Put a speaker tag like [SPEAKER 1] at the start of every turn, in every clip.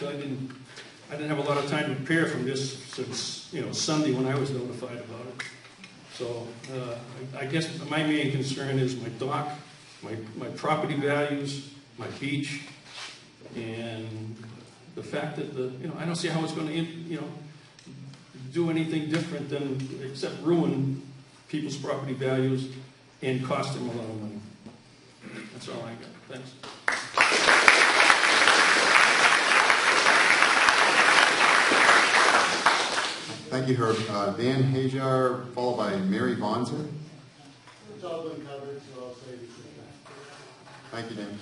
[SPEAKER 1] fact, I didn't have a lot of time to prepare from this since, Sunday when I was notified about it. So I guess my main concern is my dock, my property values, my beach, and the fact that I don't see how it's going to do anything different than except ruin people's property values and cost them a lot of money. That's all I got. Thanks.
[SPEAKER 2] Thank you, Herb. Dan Hajar, followed by Mary Bonzer.
[SPEAKER 3] It's all been covered, so I'll say this.
[SPEAKER 2] Thank you, Dan.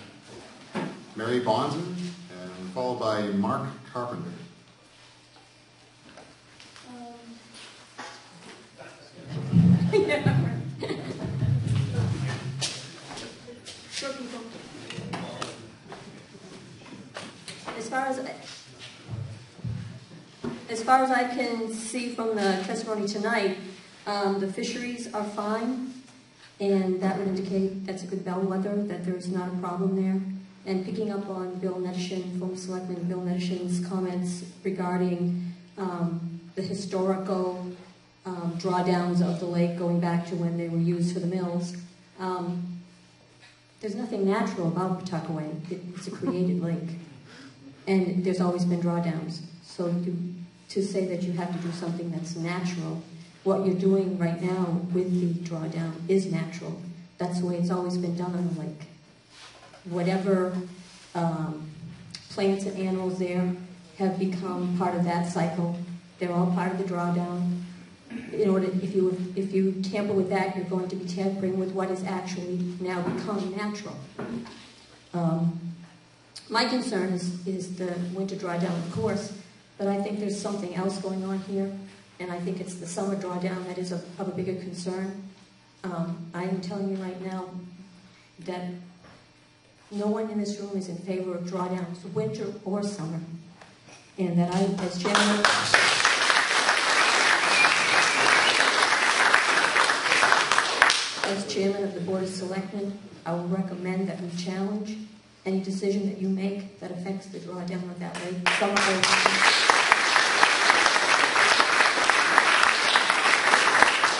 [SPEAKER 2] Mary Bonzer, and followed by Mark Carpenter.
[SPEAKER 4] As far as I can see from the testimony tonight, the fisheries are fine, and that would indicate that's a good bellwether, that there's not a problem there. And picking up on Bill Nedishin, former Selectman Bill Nedishin's comments regarding the historical drawdowns of the lake going back to when they were used for the mills, there's nothing natural about Pawtuckaway. It's a created lake, and there's always been drawdowns. So to say that you have to do something that's natural, what you're doing right now with the drawdown is natural. That's the way it's always been done on the lake. Whatever plants and animals there have become part of that cycle. They're all part of the drawdown. If you tamper with that, you're going to be tampering with what has actually now become natural. My concern is the winter drawdown, of course, but I think there's something else going on here, and I think it's the summer drawdown that is of a bigger concern. I am telling you right now that no one in this room is in favor of drawdowns, winter or summer, and that I, as chairman of the Board of Selectmen, I will recommend that we challenge any decision that you make that affects the drawdown of that lake.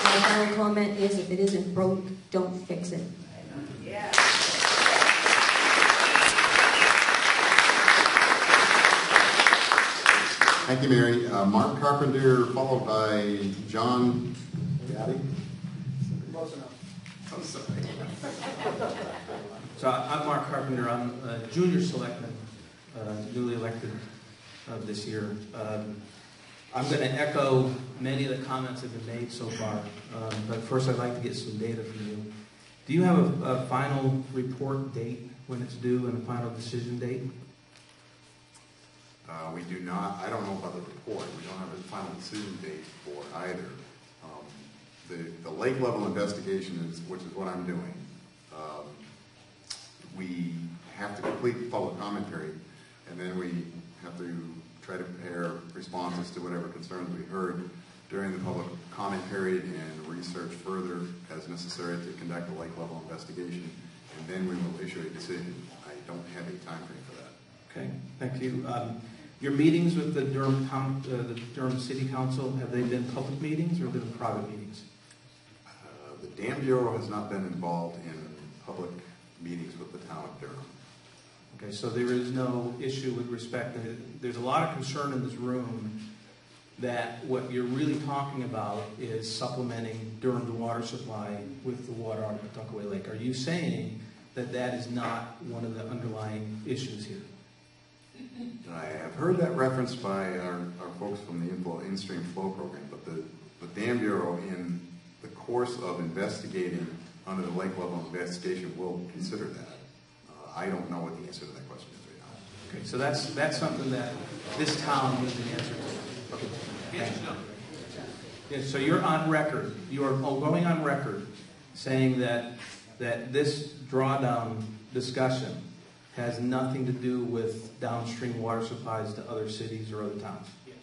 [SPEAKER 4] My final comment is, if it isn't broke, don't fix it. Yeah.
[SPEAKER 2] Thank you, Mary. Mark Carpenter, followed by John Gaddy.
[SPEAKER 3] Close enough.
[SPEAKER 2] I'm sorry.
[SPEAKER 5] So I'm Mark Carpenter. I'm a junior selectman, newly elected this year. I'm going to echo many of the comments that have been made so far, but first I'd like to get some data from you. Do you have a final report date when it's due and a final decision date?
[SPEAKER 2] We do not. I don't know about the report. We don't have a final decision date for either. The lake level investigation, which is what I'm doing, we have to complete the public comment period, and then we have to try to prepare responses to whatever concerns we heard during the public comment period and research further as necessary to conduct a lake level investigation, and then we will issue a decision. I don't have a time frame for that.
[SPEAKER 5] Okay, thank you. Your meetings with the Durham City Council, have they been public meetings or been private meetings?
[SPEAKER 2] The Dam Bureau has not been involved in public meetings with the town of Durham.
[SPEAKER 5] Okay, so there is no issue with respect to, there's a lot of concern in this room that what you're really talking about is supplementing Durham to water supply with the water out of Pawtuckaway Lake. Are you saying that that is not one of the underlying issues here?
[SPEAKER 2] I have heard that referenced by our folks from the in-stream flow program, but the Dam Bureau, in the course of investigating under the lake level investigation, will consider that. I don't know what the answer to that question is right now.
[SPEAKER 5] Okay, so that's something that this town needs an answer to. Okay. Yes, no. Yeah, so you're on record. You're going on record saying that this drawdown discussion has nothing to do with downstream water supplies to other cities or other towns.
[SPEAKER 6] Yes.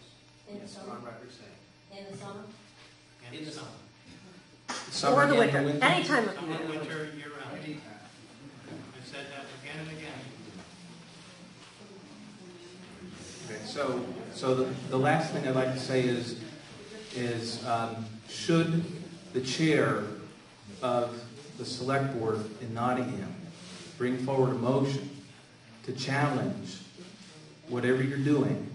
[SPEAKER 4] In the summer?
[SPEAKER 6] On record saying.
[SPEAKER 4] In the summer?
[SPEAKER 6] In the summer.
[SPEAKER 5] Summer
[SPEAKER 4] Or the
[SPEAKER 5] and
[SPEAKER 4] winter. Anytime of the
[SPEAKER 6] Summer,
[SPEAKER 4] year.
[SPEAKER 6] winter, year round. I've said that again and again.
[SPEAKER 5] Okay. So the last thing I'd like to say is should the chair of the select board in Nottingham bring forward a motion to challenge whatever you're doing,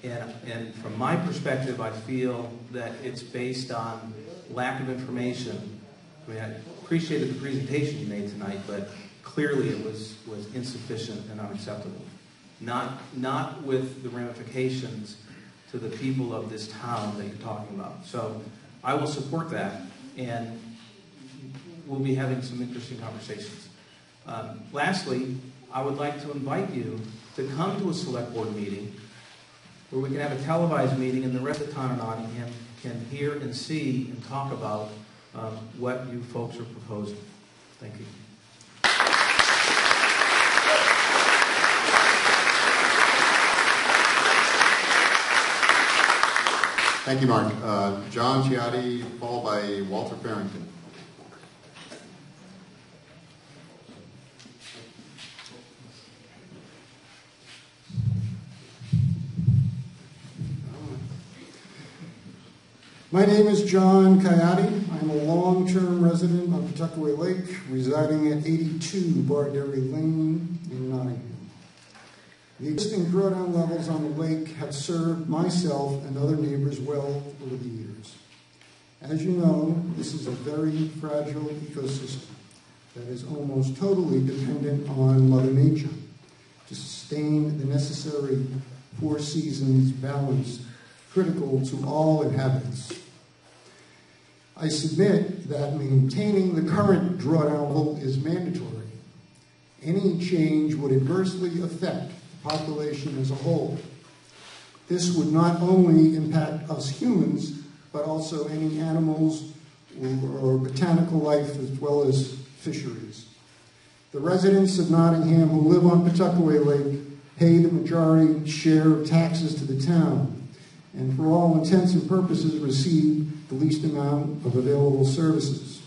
[SPEAKER 5] and from my perspective, I feel that it's based on lack of information. I mean, I appreciated the presentation you made tonight, but clearly it was insufficient and unacceptable. Not with the ramifications to the people of this town that you're talking about. So I will support that, and we'll be having some interesting conversations. Lastly, I would like to invite you to come to a select board meeting where we can have a televised meeting and the rest of the town of Nottingham can hear and see and talk about what you folks are proposing. Thank you.
[SPEAKER 2] Thank you, Mark. John Ciotti, followed by Walter Farrington.
[SPEAKER 7] My name is John Ciotti. I'm a long-term resident of Pawtuckaway Lake, residing at 82 Barderry Lane in Nottingham. The existing drawdown levels on the lake have served myself and other neighbors well over the years. As you know, this is a very fragile ecosystem that is almost totally dependent on Mother Nature to sustain the necessary four seasons balance critical to all inhabitants. I submit that maintaining the current drawdown level is mandatory. Any change would adversely affect the population as a whole. This would not only impact us humans, but also any animals or botanical life as well as fisheries. The residents of Nottingham who live on Pawtuckaway Lake pay the majority share of taxes to the town, and for all intents and purposes receive the least amount of available services.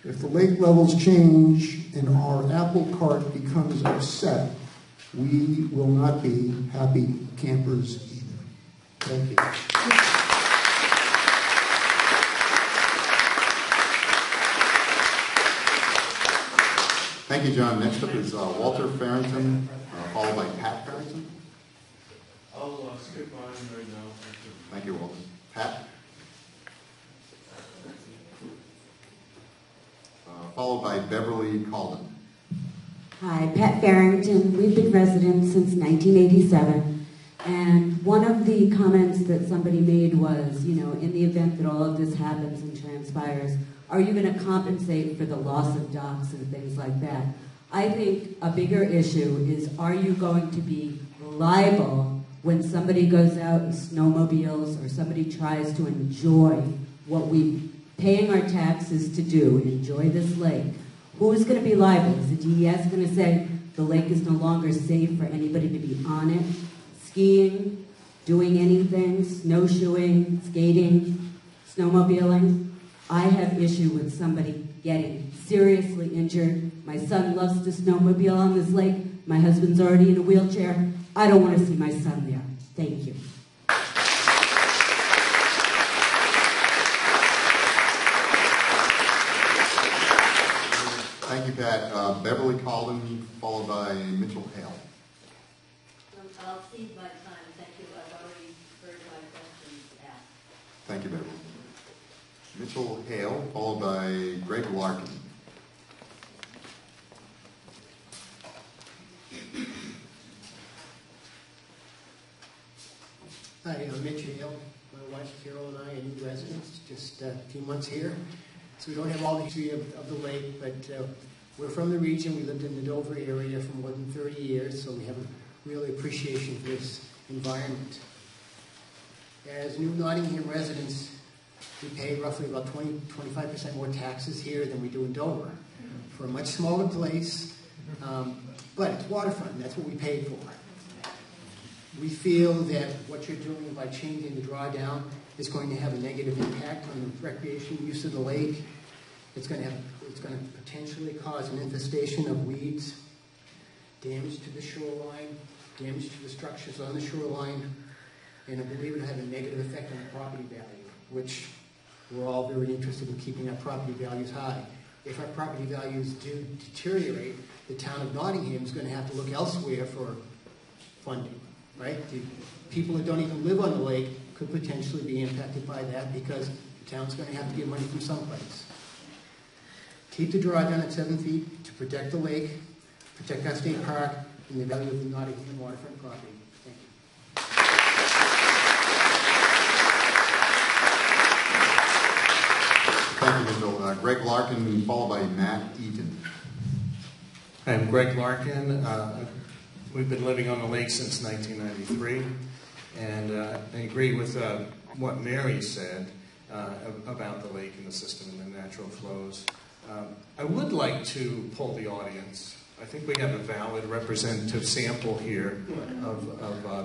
[SPEAKER 7] If the lake levels change and our apple cart becomes upset, we will not be happy campers either. Thank you.
[SPEAKER 2] Thank you, John. Next up is Walter Farrington, followed by Pat Farrington.
[SPEAKER 8] I'll skip mine right now.
[SPEAKER 2] Thank you, Walter. Pat? Followed by Beverly Calden.
[SPEAKER 9] Hi, Pat Farrington. We've been residents since 1987. And one of the comments that somebody made was, you know, in the event that all of this happens and transpires, are you going to compensate for the loss of docks and things like that? I think a bigger issue is, are you going to be liable when somebody goes out and snowmobiles or somebody tries to enjoy what we're paying our taxes to do, enjoy this lake? Who's going to be liable? Is the DES going to say the lake is no longer safe for anybody to be on it? Skiing, doing anything, snowshoeing, skating, snowmobiling? I have issue with somebody getting seriously injured. My son loves to snowmobile on this lake. My husband's already in a wheelchair. I don't want to see my son there. Thank you.
[SPEAKER 2] Thank you, Pat. Beverly Calden, followed by Mitchell Hale.
[SPEAKER 10] I'll cede my time. Thank you. I've already heard my questions asked.
[SPEAKER 2] Thank you, Beverly. Mitchell Hale, followed by Greg Larkin.
[SPEAKER 11] Hi, I'm Mitch Hale. My wife Carol and I are new residents, just a few months here. So we don't have all the history of the lake, but we're from the region. We lived in the Dover area for more than 30 years, so we have a real appreciation for this environment. As new Nottingham residents, we pay roughly about 20-25% more taxes here than we do in Dover for a much smaller place, but it's waterfront, that's what we paid for. We feel that what you're doing by changing the drawdown is going to have a negative impact on the recreation use of the lake. It's going to potentially cause an infestation of weeds, damage to the shoreline, damage to the structures on the shoreline, and I believe it had a negative effect on the property value, which we're all very interested in keeping our property values high. If our property values do deteriorate, the town of Nottingham is going to have to look elsewhere for funding, right? The people that don't even live on the lake could potentially be impacted by that because the town's going to have to get money from someplace. Keep the drawdown at 7 feet to protect the lake, protect our state park, and the value of the Nottingham waterfront property. Thank you.
[SPEAKER 2] Thank you, Mitchell. Greg Larkin, followed by Matt Eaton.
[SPEAKER 5] I'm Greg Larkin. We've been living on the lake since 1993, and I agree with what Mary said about the lake and the system and the natural flows. I would like to poll the audience. I think we have a valid representative sample here of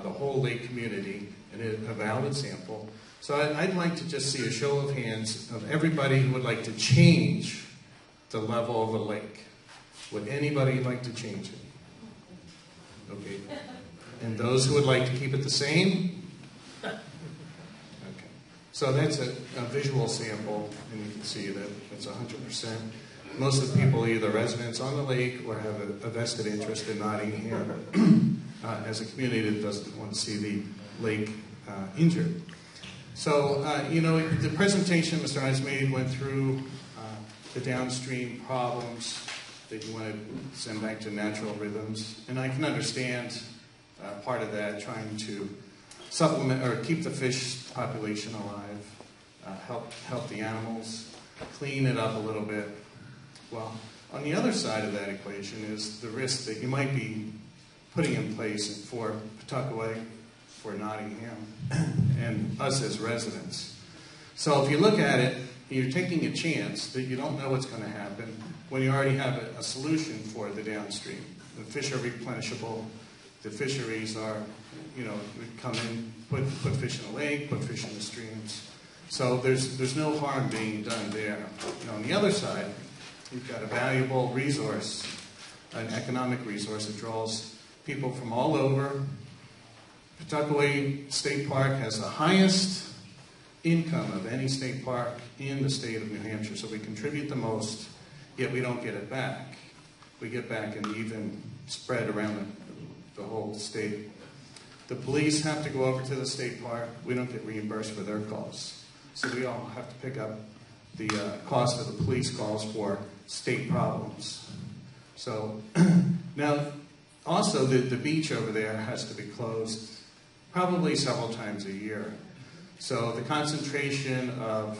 [SPEAKER 5] the whole lake community, and a valid sample. So I'd like to just see a show of hands of everybody who would like to change the level of the lake. Would anybody like to change it? Okay. And those who would like to keep it the same? Okay. So that's a visual sample, and you can see that it's 100%. Most of the people are either residents on the lake or have a vested interest in Nottingham as a community that doesn't want to see the lake injured. So, the presentation Mr. Ice made went through the downstream problems that you want to send back to natural rhythms. And I can understand part of that, trying to supplement or keep the fish population alive, help the animals, clean it up a little bit. Well, on the other side of that equation is the risk that you might be putting in place for Pawtuckaway, for Nottingham, and us as residents. So if you look at it, you're taking a chance that you don't know what's going to happen when you already have a solution for the downstream. The fish are replenishable. The fisheries are, come in, put fish in the lake, put fish in the streams. So there's no harm being done there. On the other side, you've got a valuable resource, an economic resource that draws people from all over. Pawtuckaway State Park has the highest income of any state park in the state of New Hampshire, so we contribute the most, yet we don't get it back. We get back an even spread around the whole state. The police have to go over to the state park. We don't get reimbursed for their costs. So we all have to pick up the cost of the police calls for state problems. So now, also the beach over there has to be closed probably several times a year. So the concentration of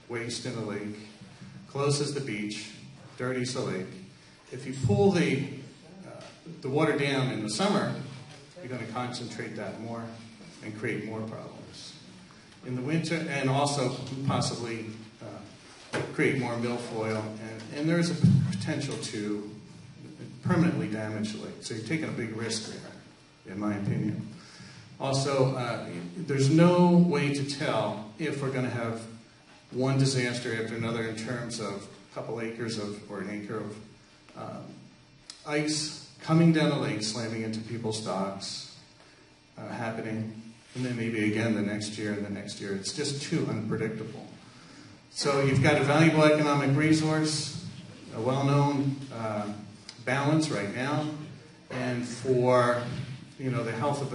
[SPEAKER 5] waste in the lake closes the beach, dirties the lake. If you pull the water down in the summer, you're going to concentrate that more and create more problems. In the winter, and also possibly create more milfoil, and there's a potential to permanently damage the lake. So you're taking a big risk there, in my opinion. Also, there's no way to tell if we're going to have one disaster after another in terms of a couple acres or an acre of ice coming down the lake, slamming into people's docks, happening, and then maybe again the next year and the next year. It's just too unpredictable. So you've got a valuable economic resource, a well-known balance right now, and for the health of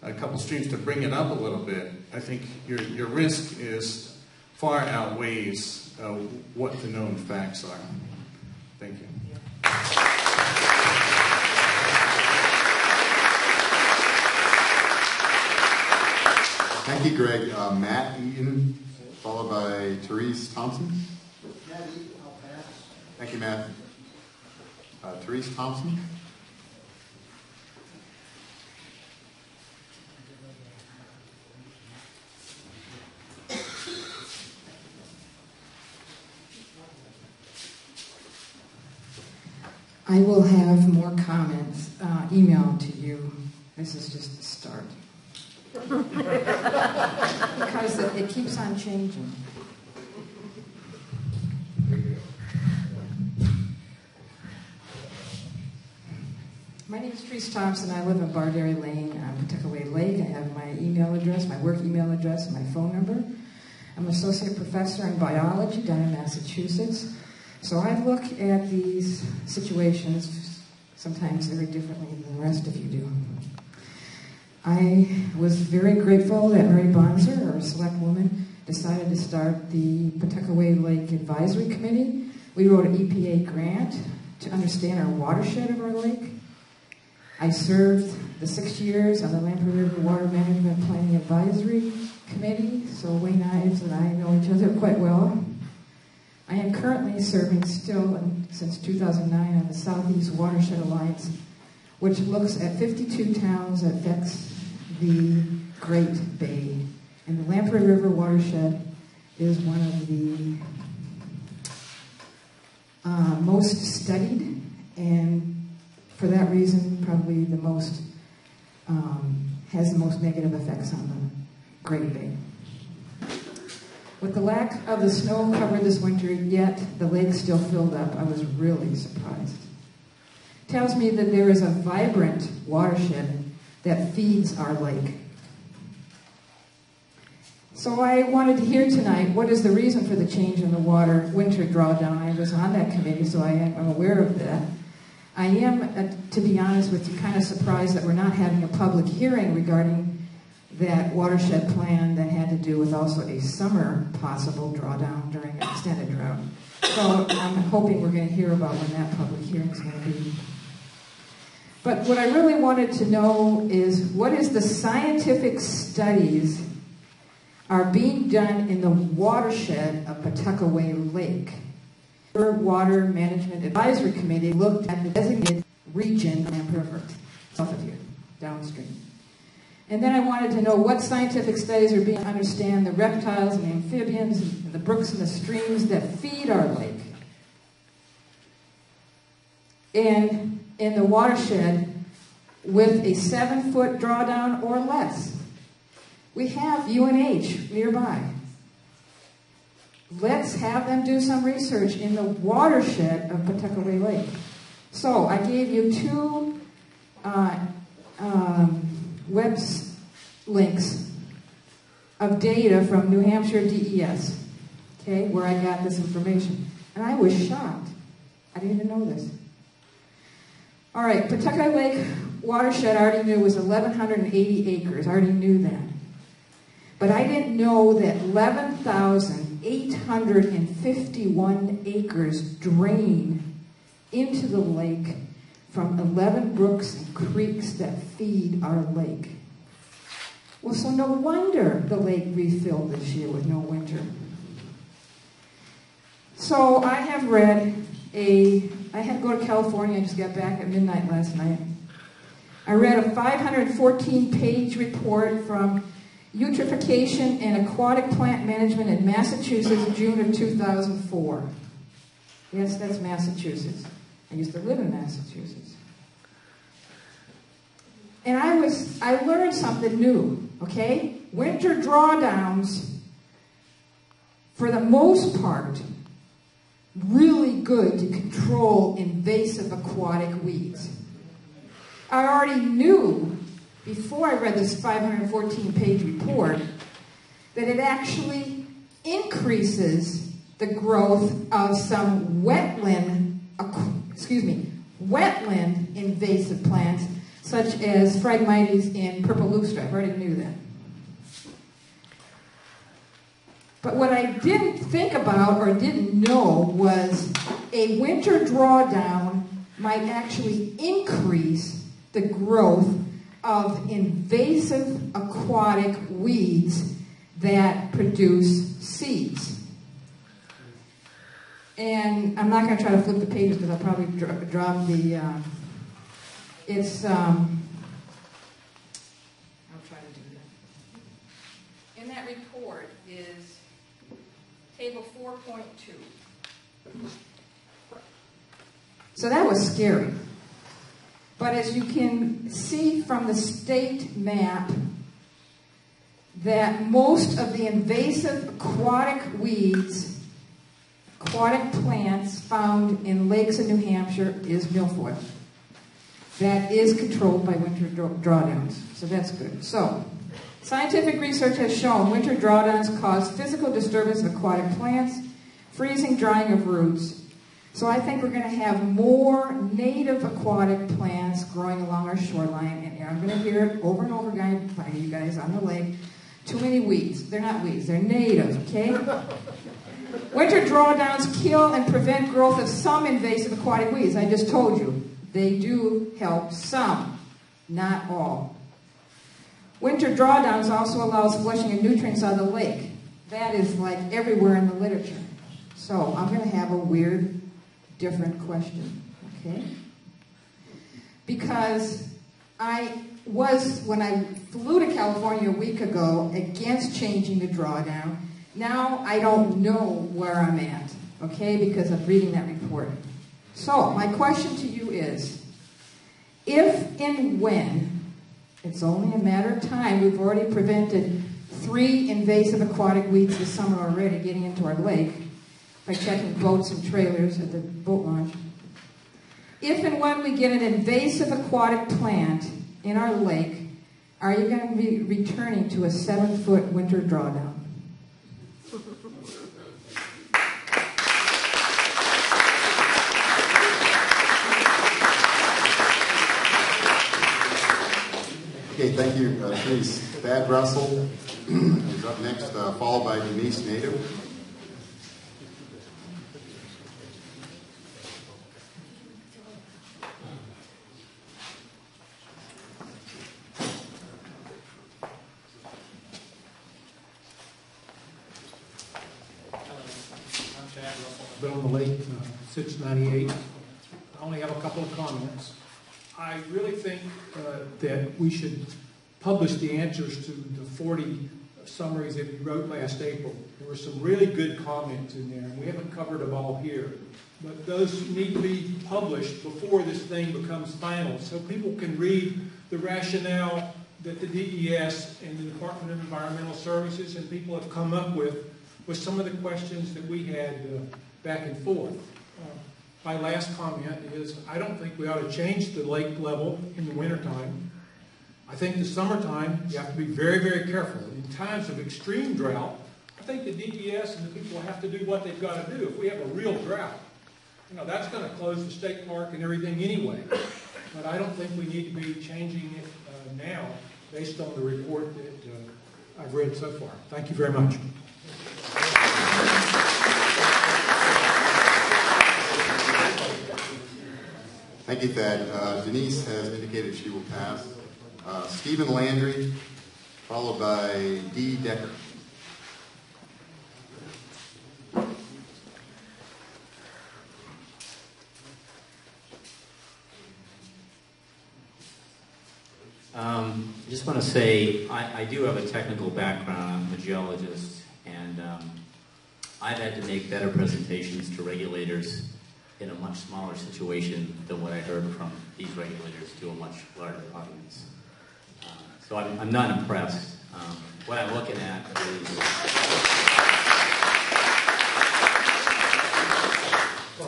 [SPEAKER 5] a couple streams to bring it up a little bit, I think your risk is far outweighs what the known facts are. Thank you.
[SPEAKER 2] Thank you, Greg. Matt Eaton, followed by Therese Thompson.
[SPEAKER 3] Matt Eaton, I'll pass.
[SPEAKER 2] Thank you, Matt. Therese Thompson.
[SPEAKER 12] I will have more comments emailed to you. This is just the start. Because it keeps on changing. My name name is Teresa Thompson. I live in Bardary Lane on Pawtuckaway Lake. I have my email address, my work email address, and my phone number. I'm an associate professor in biology down in Massachusetts. So I look at these situations sometimes very differently than the rest of you do. I was very grateful that Mary Bonser, our select woman, decided to start the Pawtuckaway Lake Advisory Committee. We wrote an EPA grant to understand our watershed of our lake. I served the 6 years on the Lamprey River Water Management Planning Advisory Committee, so Wayne Ives and I know each other quite well. I am currently serving still since 2009 on the Southeast Watershed Alliance, which looks at 52 towns that affects the Great Bay. And the Lamprey River watershed is one of the most studied, and for that reason, probably the most has the most negative effects on the Great Bay. With the lack of the snow cover this winter, yet the lake still filled up, I was really surprised. Tells me that there is a vibrant watershed that feeds our lake. So I wanted to hear tonight, what is the reason for the change in the winter drawdown? I was on that committee, so I am aware of that. I am, to be honest with you, kind of surprised that we're not having a public hearing regarding that watershed plan that had to do with also a summer possible drawdown during an extended drought. So I'm hoping we're going to hear about when that public hearing is going to be. But what I really wanted to know is, what is the scientific studies are being done in the watershed of Pawtuckaway Lake? The Water Management Advisory Committee looked at the designated region of Lamprey River, south of here, downstream. And then I wanted to know what scientific studies are being to understand the reptiles and amphibians and the brooks and the streams that feed our lake. And in the watershed with a 7-foot drawdown or less. We have UNH nearby. Let's have them do some research in the watershed of Pawtuckaway Lake. So I gave you two web links of data from New Hampshire DES, okay, where I got this information. And I was shocked. I didn't even know this. All right, Pawtuckaway Lake watershed I already knew was 1,180 acres. I already knew that. But I didn't know that 11,851 acres drain into the lake from 11 brooks and creeks that feed our lake. Well, so no wonder the lake refilled this year with no winter. So I have read I had to go to California. I just got back at midnight last night. I read a 514-page report from Eutrophication and Aquatic Plant Management in Massachusetts, June of 2004. Yes, that's Massachusetts. I used to live in Massachusetts. And I learned something new, okay? Winter drawdowns, for the most part, really good to control invasive aquatic weeds. I already knew, before I read this 514-page report, that it actually increases the growth of some wetland invasive plants, such as Phragmites and Purple Lustra. I already knew that. But what I didn't think about or didn't know was a winter drawdown might actually increase the growth of invasive aquatic weeds that produce seeds. And I'm not going to try to flip the pages because I'll probably drop the, I'll try to do that. In that report is table 4.2. So that was scary. But as you can see from the state map, that most of the invasive aquatic weeds, aquatic plants found in lakes in New Hampshire is milfoil. that is controlled by winter drawdowns. So that's good. So, scientific research has shown winter drawdowns cause physical disturbance of aquatic plants, freezing, drying of roots. So I think we're going to have more native aquatic plants growing along our shoreline. And I'm going to hear it over and over again by you guys on the lake. Too many weeds. They're not weeds. They're native, okay? Winter drawdowns kill and prevent growth of some invasive aquatic weeds. I just told you. They do help some, not all. Winter drawdowns also allows flushing of nutrients out of the lake. That is like everywhere in the literature. So I'm going to have a weird, different question, okay? Because I was, when I flew to California a week ago, against changing the drawdown. Now I don't know where I'm at, okay, because of reading that report. So my question to you is, if and when, it's only a matter of time, we've already prevented 3 invasive aquatic weeds this summer already getting into our lake by checking boats and trailers at the boat launch. If and when we get an invasive aquatic plant in our lake, are you going to be returning to a 7-foot winter drawdown?
[SPEAKER 2] Okay, thank you, Denise. Thad Russell is up next, followed by Denise Nadeau.
[SPEAKER 13] I've been on the lake since '98. I only have a couple of comments. I really think that we should publish the answers to the 40 summaries that we wrote last April. There were some really good comments in there, and we haven't covered them all here. But those need to be published before this thing becomes final, so people can read the rationale that the DES and the Department of Environmental Services and people have come up with some of the questions that we had back and forth. My last comment is I don't think we ought to change the lake level in the wintertime. I think the summertime, you have to be very, very careful. In times of extreme drought, I think the DES and the people have to do what they've got to do. If we have a real drought, that's going to close the state park and everything anyway. But I don't think we need to be changing it now based on the report that I've read so far. Thank you very much.
[SPEAKER 2] Thank you, Thad. Denise has indicated she will pass. Stephen Landry, followed by Dee Decker.
[SPEAKER 6] I just want to say I do have a technical background. I'm a geologist, and I've had to make better presentations to regulators in a much smaller situation than what I heard from these regulators to a much larger audience. So I'm not impressed. What I'm looking at is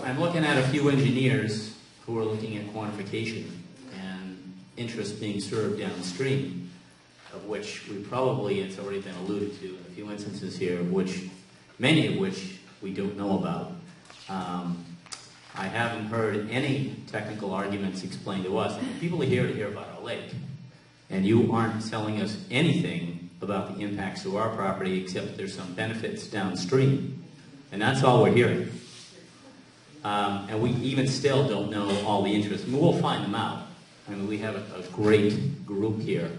[SPEAKER 6] I'm looking at a few engineers who are looking at quantification and interest being served downstream, of which we probably, it's already been alluded to in a few instances here, many of which we don't know about. I haven't heard any technical arguments explained to us. I mean, people are here to hear about our lake, and you aren't telling us anything about the impacts to our property except there's some benefits downstream. And that's all we're hearing. And we even still don't know all the interests. I mean, we'll find them out. I mean, we have a great group here.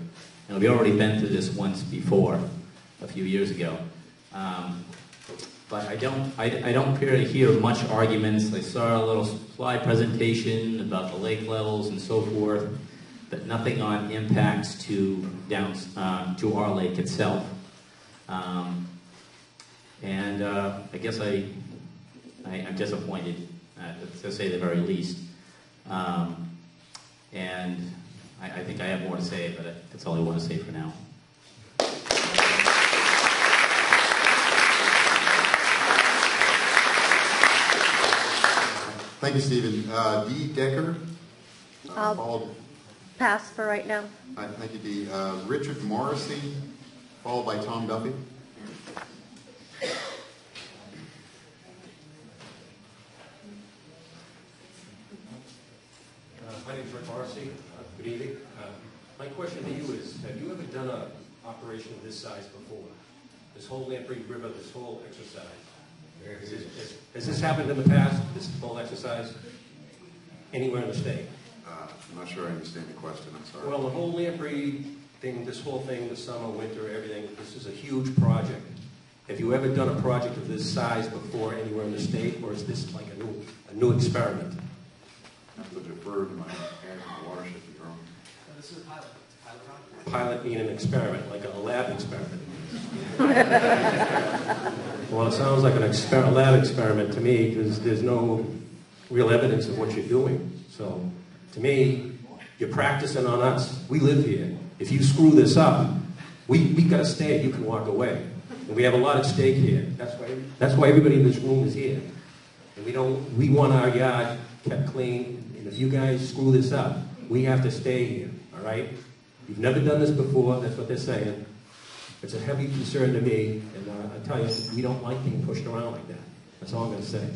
[SPEAKER 6] And we've already been through this once before, a few years ago. But I don't appear to hear much arguments. I saw a little slide presentation about the lake levels and so forth, but nothing on impacts to our lake itself. And I guess I'm disappointed, to say the very least. And I think I have more to say, but that's all I want to say for now.
[SPEAKER 2] Thank you, Stephen. Dee Decker, followed
[SPEAKER 14] Pass for right now.
[SPEAKER 2] Thank you, Dee. Richard Morrissey, followed by Tom Duffy.
[SPEAKER 15] My name is Rick Morrissey. Good evening. My question to you is, have you ever done an operation of this size before? This whole Lamprey River, this whole exercise? Has this happened in the past, this whole exercise, anywhere in the state?
[SPEAKER 2] I'm not sure I understand the question. I'm sorry.
[SPEAKER 15] Well, the whole Lamprey thing, this whole thing, the summer, winter, everything, this is a huge project. Have you ever done a project of this size before anywhere in the state, or is this like a new experiment?
[SPEAKER 2] I have to defer to my watershed bureau.
[SPEAKER 3] This is a pilot.
[SPEAKER 15] Pilot being an experiment, like a lab experiment. Well, it sounds like a lab experiment to me, because there's no real evidence of what you're doing. So, to me, you're practicing on us. We live here. If you screw this up, we got to stay. You can walk away. And we have a lot at stake here. That's why everybody in this room is here. And we want our yard kept clean. And if you guys screw this up, we have to stay here. All right? You've never done this before. That's what they're saying. It's a heavy concern to me. And I tell you, we don't like being pushed around like that. That's all I'm going to say.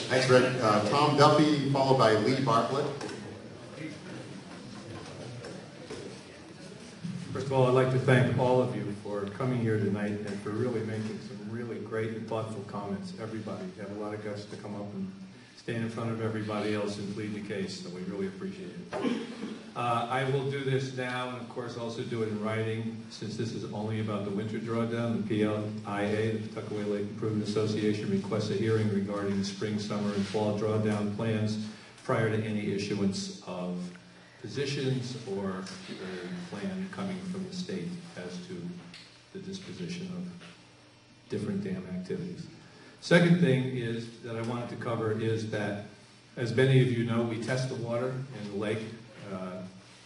[SPEAKER 2] Thanks, Rick. Tom Duffy, followed by Lee Bartlett.
[SPEAKER 16] First of all, I'd like to thank all of you for coming here tonight and for really making some really great and thoughtful comments. Everybody had a lot of guts to come up and stand in front of everybody else and plead the case, so we really appreciate it. I will do this now, and of course also do it in writing, since this is only about the winter drawdown. The PLIA, the Pawtuckaway Lake Improvement Association, requests a hearing regarding the spring, summer, and fall drawdown plans prior to any issuance of positions or a plan coming from the state as to the disposition of different dam activities. Second thing is that I wanted to cover is that, as many of you know, we test the water in the lake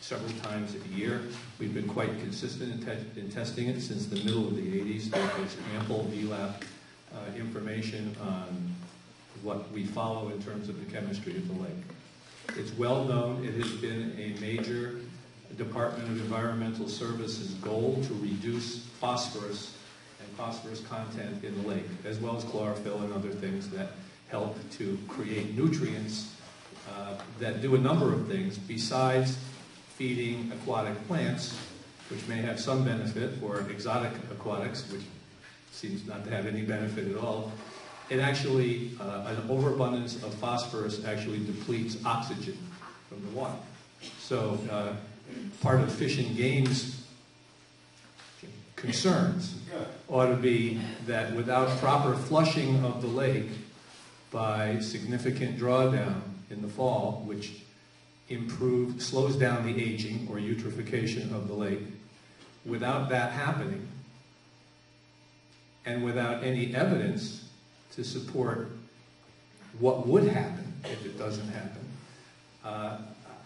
[SPEAKER 16] several times a year. We've been quite consistent in testing it since the middle of the 80s. There's ample VLAP information on what we follow in terms of the chemistry of the lake. It's well known. It has been a major Department of Environmental Services goal to reduce phosphorus and phosphorus content in the lake, as well as chlorophyll and other things that help to create nutrients that do a number of things besides feeding aquatic plants, which may have some benefit, or exotic aquatics, which seems not to have any benefit at all. It actually, an overabundance of phosphorus actually depletes oxygen from the water. So part of Fish and Game's concerns ought to be that without proper flushing of the lake by significant drawdown in the fall, which slows down the aging or eutrophication of the lake, without that happening, and without any evidence to support what would happen if it doesn't happen,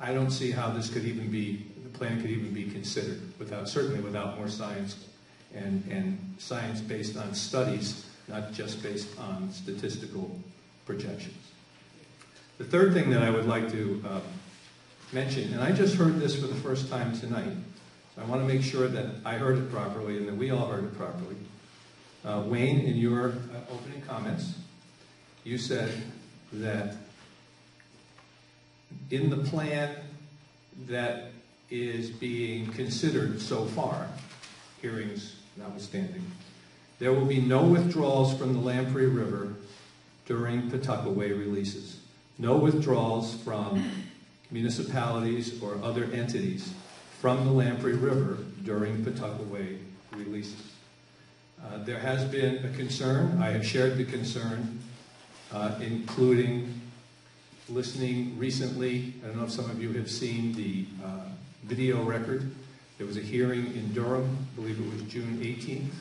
[SPEAKER 16] I don't see how this could even be, the plan could even be considered, certainly without more science and science based on studies, not just based on statistical projections. The third thing that I would like to mention, and I just heard this for the first time tonight, so I want to make sure that I heard it properly and that we all heard it properly. Wayne, in your opening comments, you said that in the plan that is being considered so far, hearings notwithstanding, there will be no withdrawals from the Lamprey River during Pawtuckaway releases. No withdrawals from municipalities or other entities from the Lamprey River during Pawtuckaway releases. There has been a concern, I have shared the concern, including listening recently, I don't know if some of you have seen the video record. There was a hearing in Durham, I believe it was June 18th.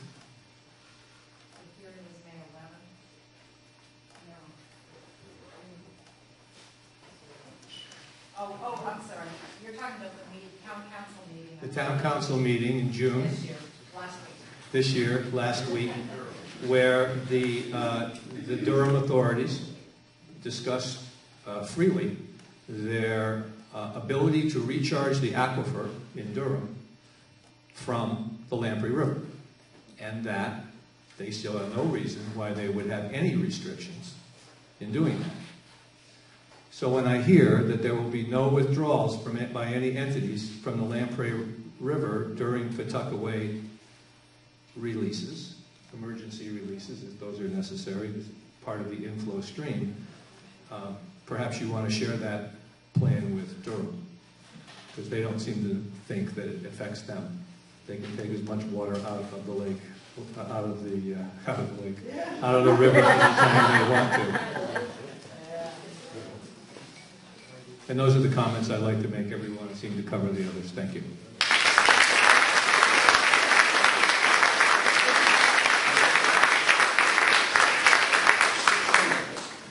[SPEAKER 12] Oh, I'm sorry. You're talking about the town council meeting.
[SPEAKER 16] The town council meeting in June.
[SPEAKER 12] This year, last week.
[SPEAKER 16] this year, last week, where the Durham authorities discussed freely their ability to recharge the aquifer in Durham from the Lamprey River, and that they still have no reason why they would have any restrictions in doing that. So when I hear that there will be no withdrawals by any entities from the Lamprey River during Pawtuckaway releases, emergency releases, if those are necessary, as part of the inflow stream, perhaps you want to share that plan with Durham, because they don't seem to think that it affects them. They can take as much water out of the lake, out of the river anytime they want to. And those are the comments I'd like to make. Everyone seemed to cover the others. Thank you.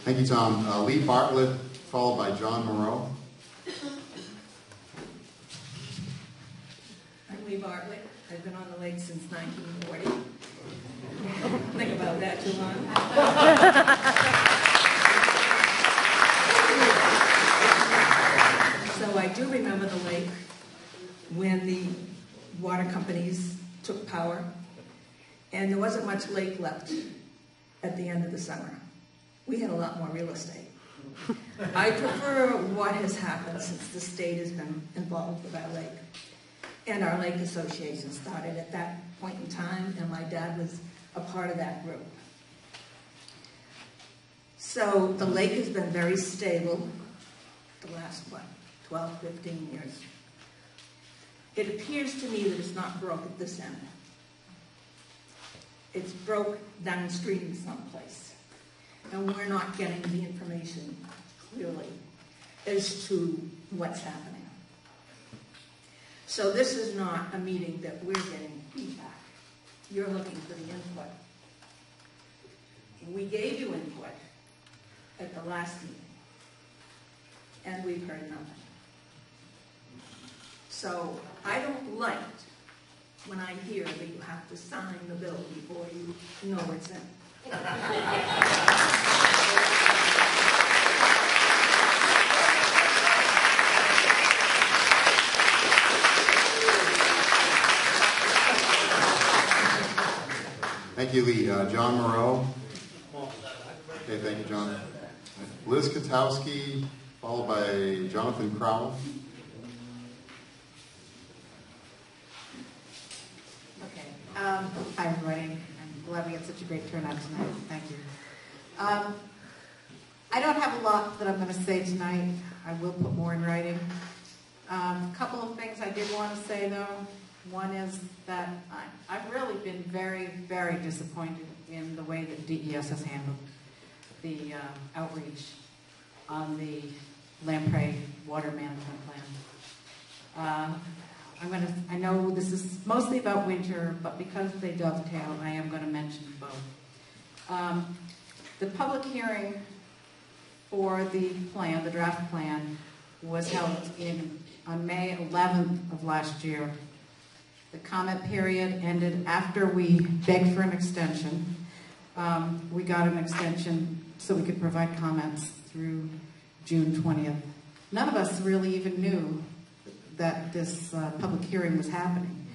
[SPEAKER 2] Thank you, Tom. Lee Bartlett, followed by John Moreau.
[SPEAKER 14] I'm Lee Bartlett. I've been on the lake since 1940. Think about that too long. So I do remember the lake when the water companies took power, and there wasn't much lake left at the end of the summer. We had a lot more real estate. I prefer what has happened since the state has been involved with our lake. And our lake association started at that point in time, and my dad was a part of that group. So the lake has been very stable the last, 12, 15 years. It appears to me that it's not broke at this end. It's broke downstream someplace. And we're not getting the information clearly as to what's happening. So this is not a meeting that we're getting feedback. You're looking for the input. We gave you input at the last meeting, and we've heard nothing. So I don't like when I hear that you have to sign the bill before you know it's in.
[SPEAKER 2] Thank you, Lee. John Moreau. Okay, thank you, John. Liz Katowski, followed by Jonathan Crowell.
[SPEAKER 17] Okay. Hi, everybody. I'm glad we had such a great turnout tonight. Thank you. I don't have a lot that I'm going to say tonight. I will put more in writing. A couple of things I did want to say, though. One is that I've really been very, very disappointed in the way that DES has handled the outreach on the Lamprey Water Management Plan. I know this is mostly about winter, but because they dovetail, I am going to mention both. The public hearing for the plan, the draft plan, was held on May 11th of last year. The comment period ended after we begged for an extension. We got an extension so we could provide comments through June 20th. None of us really even knew that this public hearing was happening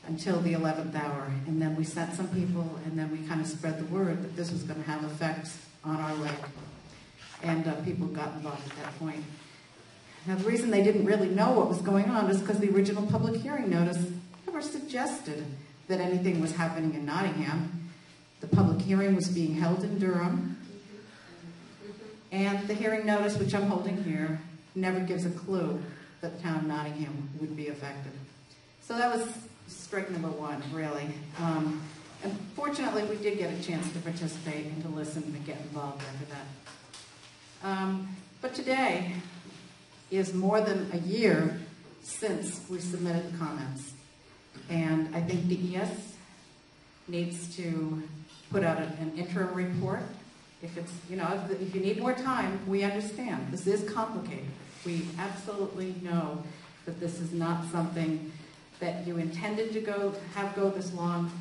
[SPEAKER 17] until the 11th hour. And then we sent some people, and then we kind of spread the word that this was going to have effects on our lake. And people got involved at that point. Now, the reason they didn't really know what was going on is because the original public hearing notice never suggested that anything was happening in Nottingham. The public hearing was being held in Durham. And the hearing notice, which I'm holding here, never gives a clue that the town of Nottingham would be affected. So that was strike number one, really. And fortunately, we did get a chance to participate and to listen and get involved after that. But today is more than a year since we submitted the comments. And I think DES needs to put out an interim report. If it's, if you need more time, we understand. This is complicated. We absolutely know that this is not something that you intended to have go this long.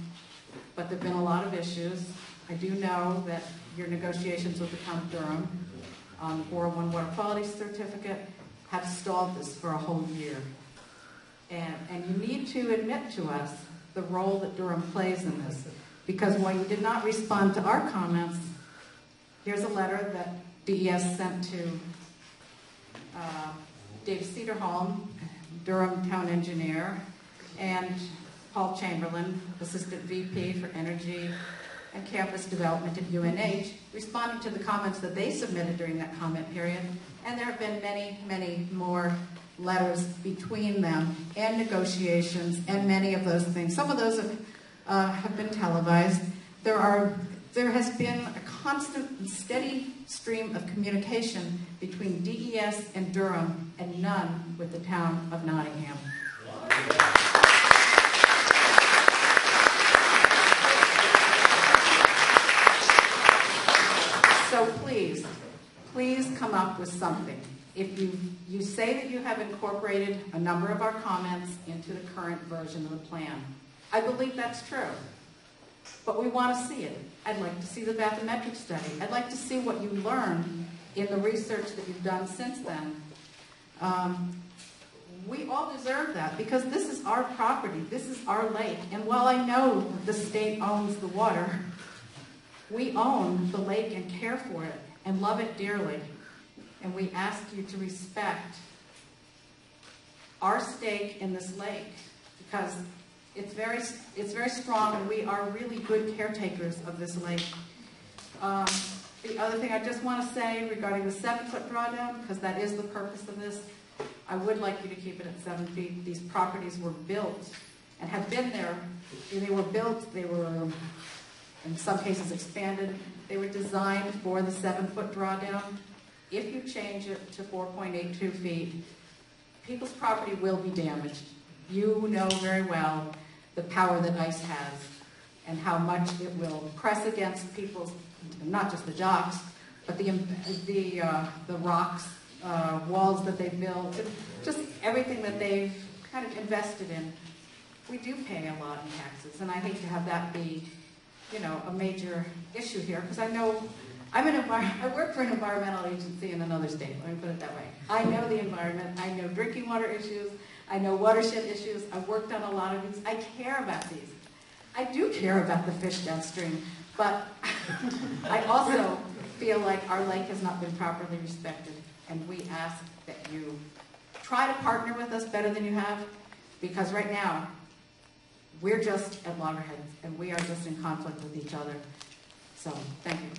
[SPEAKER 17] but there have been a lot of issues. I do know that your negotiations with the town of Durham on the 401 water quality certificate have stalled this for a whole year. And you need to admit to us the role that Durham plays in this. Because while you did not respond to our comments, here's a letter that DES sent to Dave Cederholm, Durham town engineer, and Paul Chamberlain, Assistant VP for Energy and Campus Development at UNH, responding to the comments that they submitted during that comment period. And there have been many, many more letters between them and negotiations and many of those things. Some of those have been televised. There has been a constant and steady stream of communication between DES and Durham and none with the town of Nottingham. So please come up with something. If you say that you have incorporated a number of our comments into the current version of the plan, I believe that's true. But we want to see it. I'd like to see the bathymetric study. I'd like to see what you learned in the research that you've done since then. We all deserve that because this is our property. This is our lake. And while I know the state owns the water, we own the lake and care for it and love it dearly. And we ask you to respect our stake in this lake because it's very strong and we are really good caretakers of this lake. The other thing I just want to say regarding the 7-foot drawdown, because that is the purpose of this, I would like you to keep it at 7 feet. These properties were built and have been there. They were built, they were in some cases expanded. They were designed for the 7-foot drawdown. If you change it to 4.82 feet, people's property will be damaged. You know very well the power that ice has and how much it will press against people's, not just the docks, but the rocks, walls that they built, just everything that they've kind of invested in. We do pay a lot in taxes, and I hate to have that be, a major issue here, because I know I work for an environmental agency in another state, let me put it that way. I know the environment, I know drinking water issues, I know watershed issues, I've worked on a lot of these, I care about these. I do care about the fish downstream, but I also feel like our lake has not been properly respected, and we ask that you try to partner with us better than you have, because right now, we're just at loggerheads, and we are just in conflict with each other. So, thank you.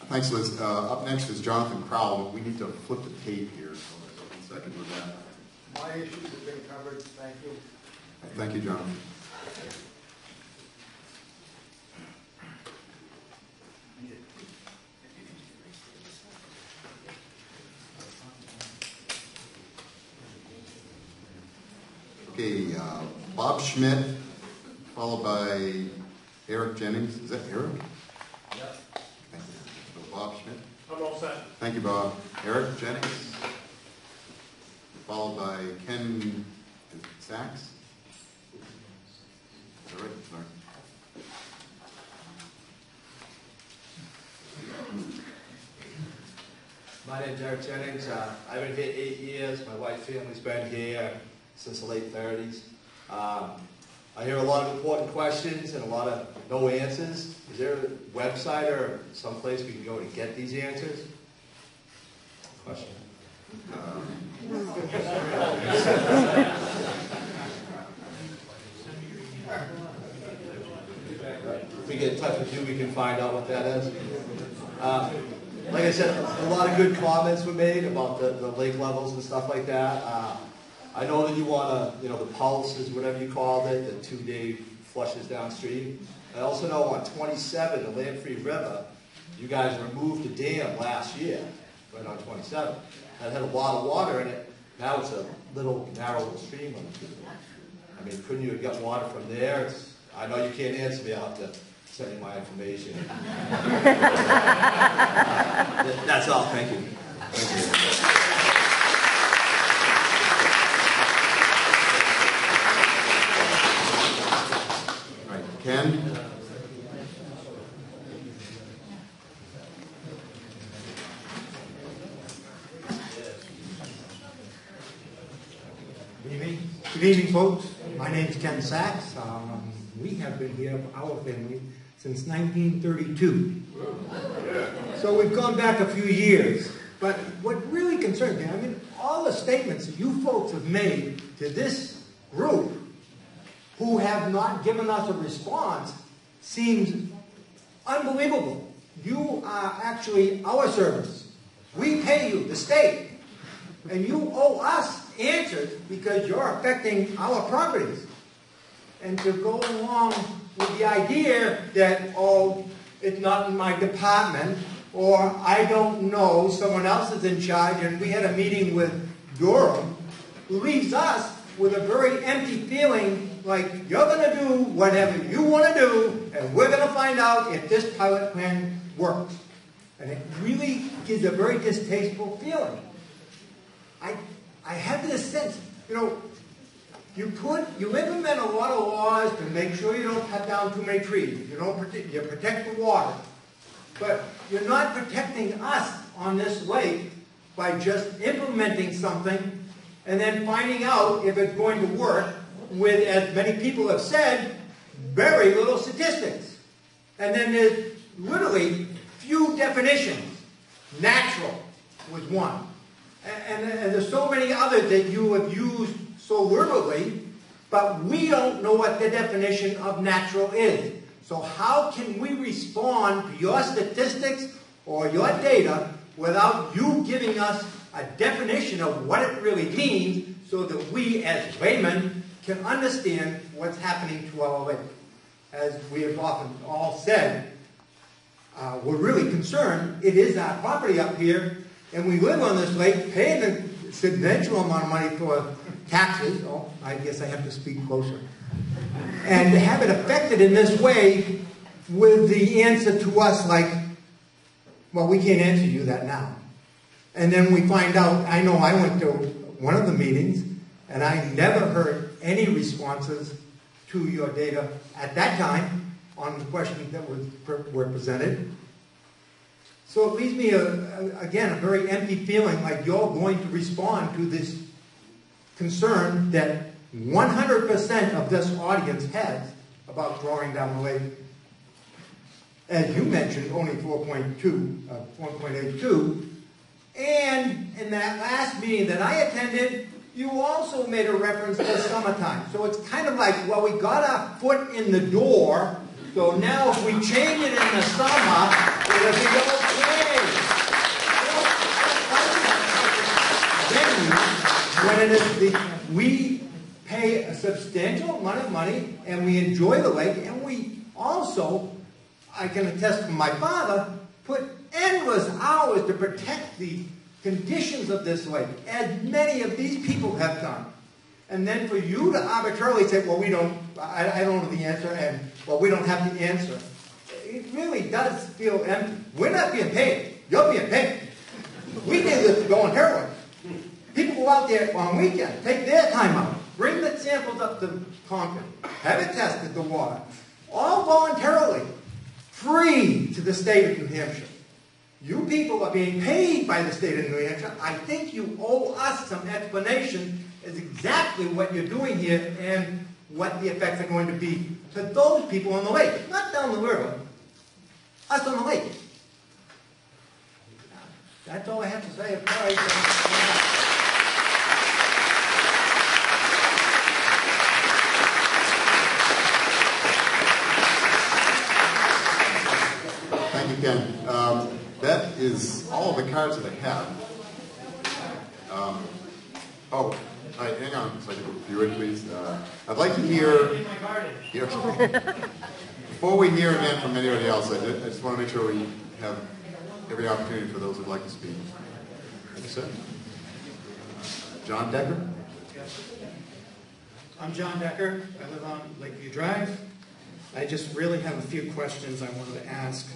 [SPEAKER 2] Thanks, Liz. Up next is Jonathan Crowell. We need to flip the tape here. So 1 second with that.
[SPEAKER 3] My issues have been covered. Thank you.
[SPEAKER 2] Thank you, Jonathan. Okay, Bob Schmidt, followed by Eric Jennings. Is that Eric?
[SPEAKER 8] Yep.
[SPEAKER 2] Thank you. So Bob Schmidt.
[SPEAKER 8] I'm all set.
[SPEAKER 2] Thank you, Bob. Eric Jennings, followed by Ken Sachs. Is that right? Sorry.
[SPEAKER 18] My name's Eric Jennings. I've been here 8 years. My wife's family's been here since the late 30s. I hear a lot of important questions and a lot of no answers. Is there a website or someplace we can go to get these answers? Question. If we get in touch with you, we can find out what that is. Like I said, a lot of good comments were made about the lake levels and stuff like that. I know that you want to, the pulse is whatever you called it, the 2-day flushes downstream. I also know on 27, the Lamprey River, you guys removed the dam last year, right on 27. That had a lot of water in it. Now it's a little narrow stream. I mean, couldn't you have got water from there? I know you can't answer me. I'll have to sending my information. That's all. Thank you. Thank you.
[SPEAKER 2] Ken?
[SPEAKER 19] Good evening, folks. My name is Ken Sachs. We have been here, our family, since 1932. So we've gone back a few years. But what really concerns me, I mean, all the statements that you folks have made to this group who have not given us a response seems unbelievable. You are actually our service. We pay you, the state, and you owe us answers because you're affecting our properties. And to go along with the idea that, oh, it's not in my department, or I don't know, someone else is in charge, and we had a meeting with Durham, leaves us with a very empty feeling like you're going to do whatever you want to do, and we're going to find out if this pilot plan works. And it really gives a very distasteful feeling. I have this sense, you know, you implement a lot of laws to make sure you don't cut down too many trees. You protect the water. But you're not protecting us on this lake by just implementing something and then finding out if it's going to work with, as many people have said, very little statistics. And then there's literally few definitions. Natural was one. And there's so many others that you have used so liberally, but we don't know what the definition of natural is. So how can we respond to your statistics or your data without you giving us a definition of what it really means so that we as laymen can understand what's happening to our lake? As we have often all said, we're really concerned. It is our property up here, and we live on this lake paying a substantial amount of money for taxes. Oh, I guess I have to speak closer. And to have it affected in this way with the answer to us like, well, we can't answer you that now. And then we find out, I know I went to one of the meetings, and I never heard any responses to your data at that time on the questions that were presented. So it leaves me, again, a very empty feeling like you're going to respond to this concern that 100% of this audience has about drawing down the lake. As you mentioned, only 1.82. And in that last meeting that I attended, you also made a reference to summertime. So it's kind of like, well, we got our foot in the door, so now if we change it in the summer, it'll be okay. When it is we pay a substantial amount of money and we enjoy the lake, and we also, I can attest from my father, put endless hours to protect the conditions of this lake, as many of these people have done. And then for you to arbitrarily say, well, I don't know the answer, and, well, we don't have the answer. It really does feel empty. We're not being paid. You're being paid. We did this voluntarily. People go out there on weekends, take their time out, bring the samples up to Concord, have it tested, the water, all voluntarily, free to the state of New Hampshire. You people are being paid by the state of New Hampshire. I think you owe us some explanation as exactly what you're doing here and what the effects are going to be to those people on the lake. Not down the river, us on the lake. That's all I have to say.
[SPEAKER 2] Thank you, Ken. That is all of the cards that I have. All right, hang on a second, if you would, please. I'd like to hear... Before we hear again from anybody else, I just want to make sure we have every opportunity for those who'd like to speak. Thank you, sir. John Decker?
[SPEAKER 20] I'm John Decker. I live on Lakeview Drive. I just really have a few questions I wanted to ask.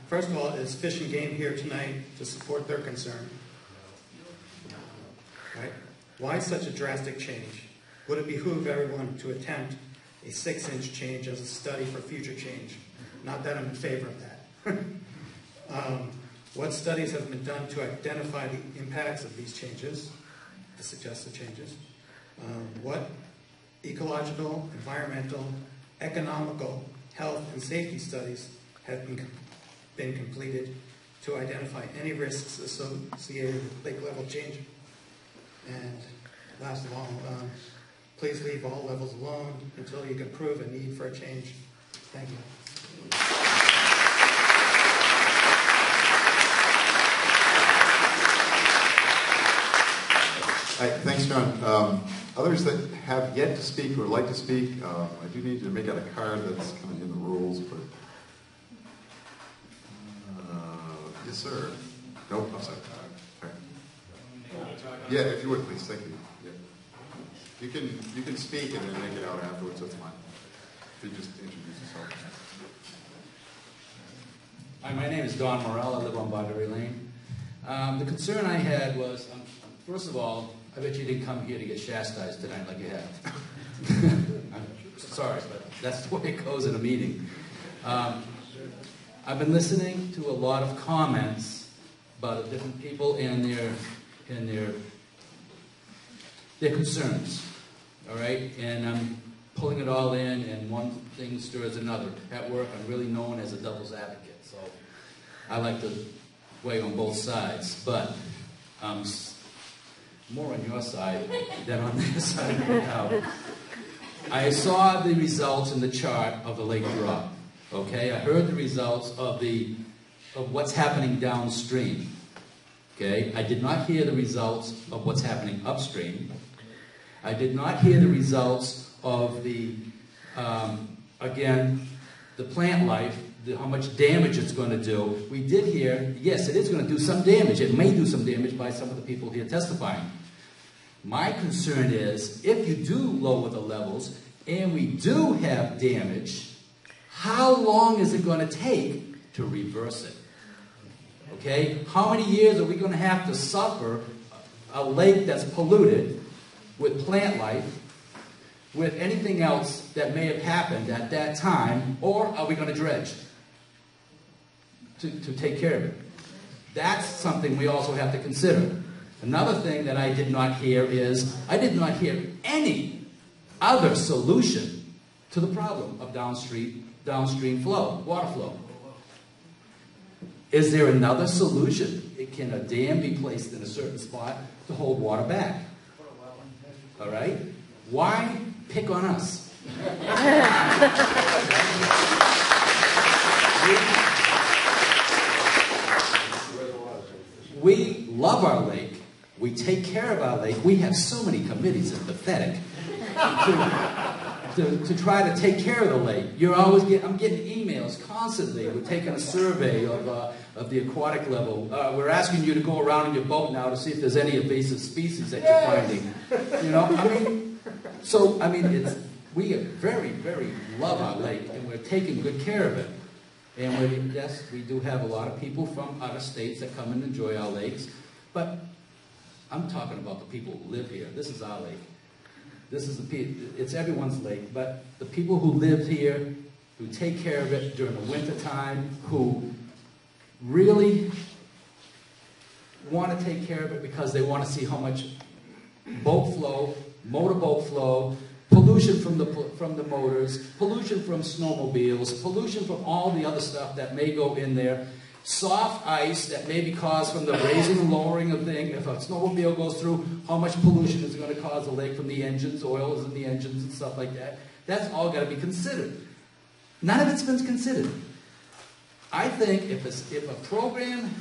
[SPEAKER 20] First of all, is Fish and Game here tonight to support their concern? Right? Why such a drastic change? Would it behoove everyone to attempt a 6-inch change as a study for future change? Not that I'm in favor of that. What studies have been done to identify the impacts of these changes, the suggested changes? What ecological, environmental, economical, health, and safety studies have been completed to identify any risks associated with lake level change? And last of all, please leave all levels alone until you can prove a need for a change. Thank you.
[SPEAKER 2] Thanks, John. Others that have yet to speak or would like to speak, I do need you to make out a card that's kind of in the rules, but yes, sir. Nope, I'm sorry. Okay. Yeah, if you would, please. Thank you. Yeah. You can speak and then make it out afterwards. That's fine. If you just introduce yourself.
[SPEAKER 21] Hi, my name is Don Morell. I live on Barberry Lane. The concern I had was, first of all, I bet you didn't come here to get chastised tonight like you have. I'm sorry, but that's the way it goes in a meeting. I've been listening to a lot of comments about the different people and their concerns. All right, and I'm pulling it all in, and one thing stirs another. At work, I'm really known as a devil's advocate, so I like to weigh on both sides, but more on your side than on their side right now. I saw the results in the chart of the lake drop. Okay, I heard the results of what's happening downstream. Okay, I did not hear the results of what's happening upstream. I did not hear the results of again, the plant life, how much damage it's going to do. We did hear, yes, it is going to do some damage. It may do some damage by some of the people here testifying. My concern is, if you do lower the levels, and we do have damage, how long is it going to take to reverse it? Okay? How many years are we going to have to suffer a lake that's polluted with plant life, with anything else that may have happened at that time, or are we going to dredge to take care of it? That's something we also have to consider. Another thing that I did not hear is, I did not hear any other solution to the problem of downstream flow, water flow. Is there another solution? Can a dam be placed in a certain spot to hold water back? All right? Why pick on us? We love our lake. We take care of our lake. We have so many committees, it's pathetic, to try to take care of the lake. I'm getting emails constantly. We're taking a survey of the aquatic level. We're asking you to go around in your boat now to see if there's any invasive species that you're finding. You know, we very, very love our lake, and we're taking good care of it. And yes, we do have a lot of people from other states that come and enjoy our lakes, but I'm talking about the people who live here. This is our lake. It's everyone's lake, but the people who live here, who take care of it during the winter time, who really want to take care of it because they want to see how much boat flow, motorboat flow, pollution from the motors, pollution from snowmobiles, pollution from all the other stuff that may go in there, soft ice that may be caused from the raising and lowering of things. If a snowmobile goes through, how much pollution is going to cause the lake from the engines, oils in the engines and stuff like that. That's all got to be considered. None of it's been considered. I think if a program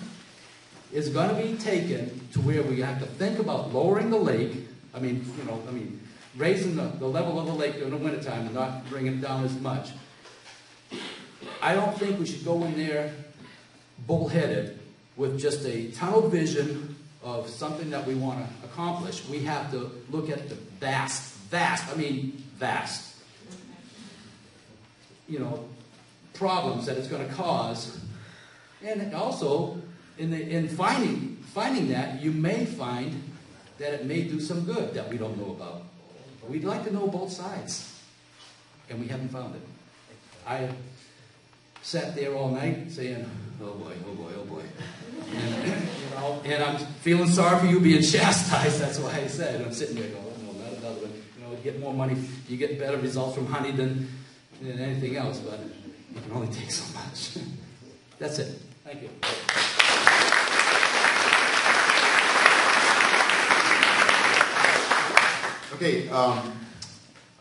[SPEAKER 21] is going to be taken to where we have to think about lowering the lake, raising the level of the lake during the wintertime and not bringing it down as much. I don't think we should go in there bullheaded with just a tunnel vision of something that we want to accomplish. We have to look at the vast problems that it's going to cause. And also, in finding that, you may find that it may do some good that we don't know about. We'd like to know both sides, and we haven't found it. I sat there all night saying, oh boy, oh boy, oh boy. And I'm feeling sorry for you being chastised. That's why I said. I'm sitting there going, oh no, not another one. You get more money, you get better results from honey than anything else, but you can only take so much. That's it. Thank you.
[SPEAKER 2] Okay,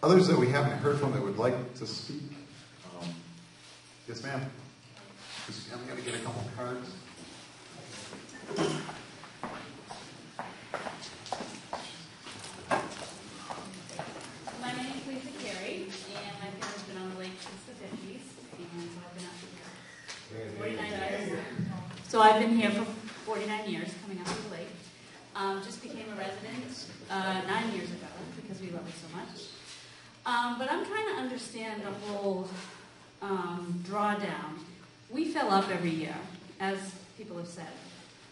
[SPEAKER 2] others that we haven't heard from that would like to speak? Yes, ma'am. I'm going to get a couple cards.
[SPEAKER 1] My name is Lisa Carey, and my family's been on the lake since the 50s, and so I've been up here 49 years. So I've been here for 49 years, coming up to the lake. Just became a resident 9 years ago because we love it so much. But I'm trying to understand the whole drawdown. We fill up every year, as people have said.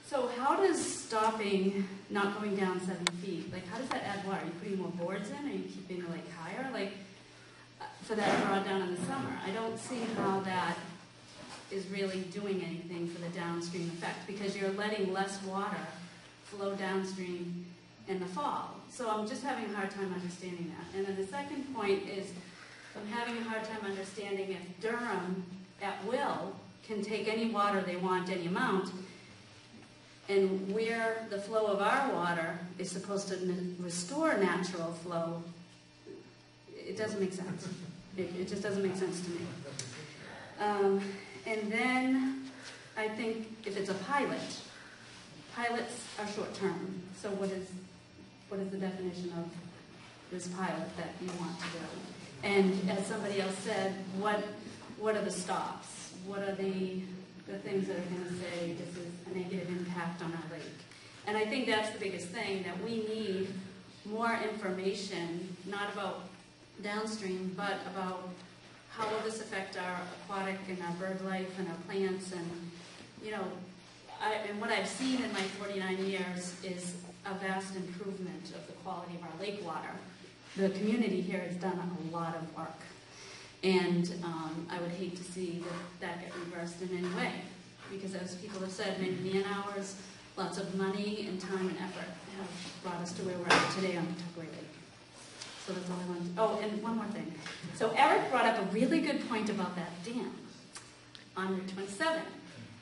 [SPEAKER 1] So how does stopping not going down 7 feet, like how does that add water? Are you putting more boards in? Are you keeping the lake higher? Like for that drawdown in the summer, I don't see how that is really doing anything for the downstream effect because you're letting less water flow downstream in the fall. So I'm just having a hard time understanding that. And then the second point is I'm having a hard time understanding if Durham, at will, can take any water they want, any amount, and where the flow of our water is supposed to restore natural flow, it doesn't make sense. It just doesn't make sense to me. And then I think if it's a pilot, pilots are short-term. So what is the definition of this pilot that you want to do? And as somebody else said, what are the stops? What are the things that are going to say this is a negative impact on our lake? And I think that's the biggest thing, that we need more information, not about downstream, but about how will this affect our aquatic and our bird life and our plants. And, and what I've seen in my 49 years is a vast improvement of the quality of our lake water. The community here has done a lot of work. And I would hate to see that get reversed in any way. Because as people have said, many man-hours, lots of money and time and effort have brought us to where we're at today on Pawtuckaway Lake. So that's all I wanted to... Oh, and one more thing. So Eric brought up a really good point about that dam on Route 27.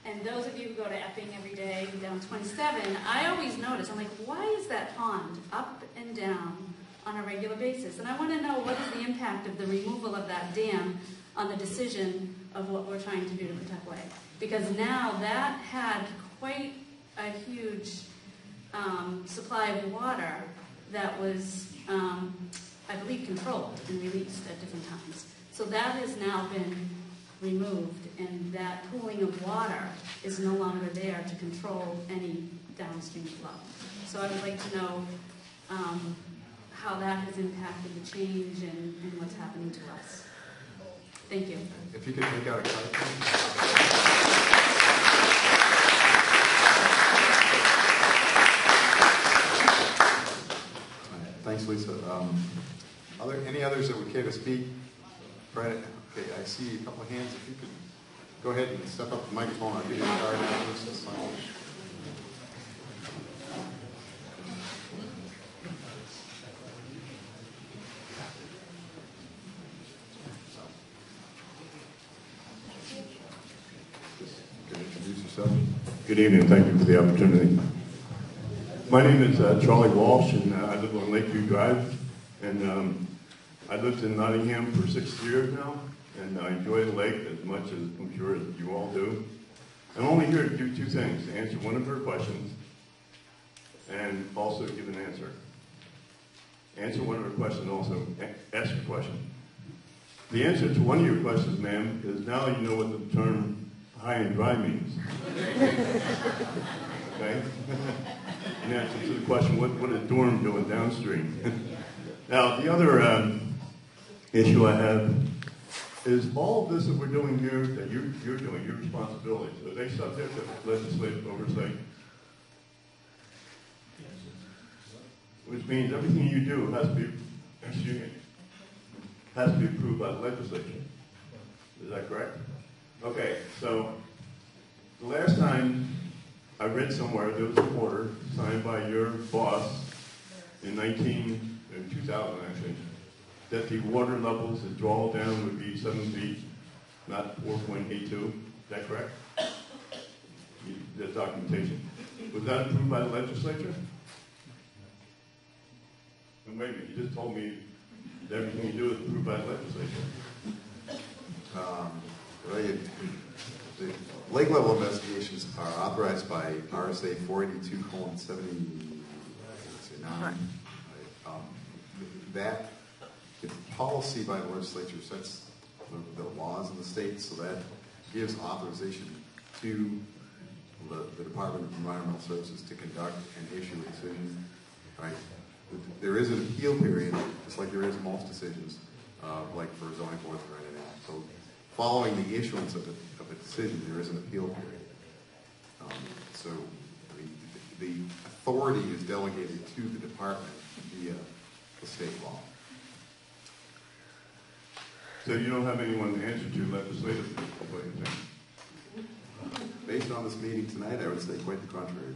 [SPEAKER 1] And those of you who go to Epping every day down 27, I always notice, I'm like, why is that pond up and down on a regular basis? And I want to know what is the impact of the removal of that dam on the decision of what we're trying to do to Pawtuckaway. Because now that had quite a huge supply of water that was, I believe, controlled and released at different times. So that has now been removed, and that pooling of water is no longer there to control any downstream flow. So I would like to know how that has impacted the change and what's happening to us. Thank you.
[SPEAKER 2] If you could take out a card. Thanks, Lisa. Are there any others that would care to speak? Right. Okay, I see a couple of hands. If you could go ahead and step up to the microphone, I'll give you a card afterwards. That's fine.
[SPEAKER 22] Good evening. Thank you for the opportunity. My name is Charlie Walsh, and I live on Lakeview Drive. And I lived in Nottingham for 6 years now, and I enjoy the lake as much as I'm sure you all do. I'm only here to do two things: to answer one of her questions, and also give an answer. Answer one of her questions, also ask a question. The answer to one of your questions, ma'am, is now you know what the term high and dry means. Okay? In answer to the question, what is Durham doing downstream? Now, the other issue I have Is all of this that we're doing here, that you're doing, your responsibilities, are they subject to legislative oversight? Which means everything you do has to be, excuse me, has to be approved by the legislature. Is that correct? Okay, so the last time I read somewhere there was an order signed by your boss in 2000 actually, that the water levels, the drawdown would be 7 feet, not 4.82. Is that correct? The documentation. Was that approved by the legislature? And wait a minute, you just told me that everything you do is approved by the legislature.
[SPEAKER 2] The lake level investigations are authorized by RSA 482:79. That the policy by the legislature sets the laws in the state, so that gives authorization to the Department of Environmental Services to conduct and issue a decision. Right? There is an appeal period, just like there is most decisions, like for zoning boards or anything. So, following the issuance of a decision, there is an appeal period. So, the authority is delegated to the department via the state law.
[SPEAKER 22] So you don't have anyone to answer to legislatively, what do you think?
[SPEAKER 2] Based on this meeting tonight, I would say quite the contrary.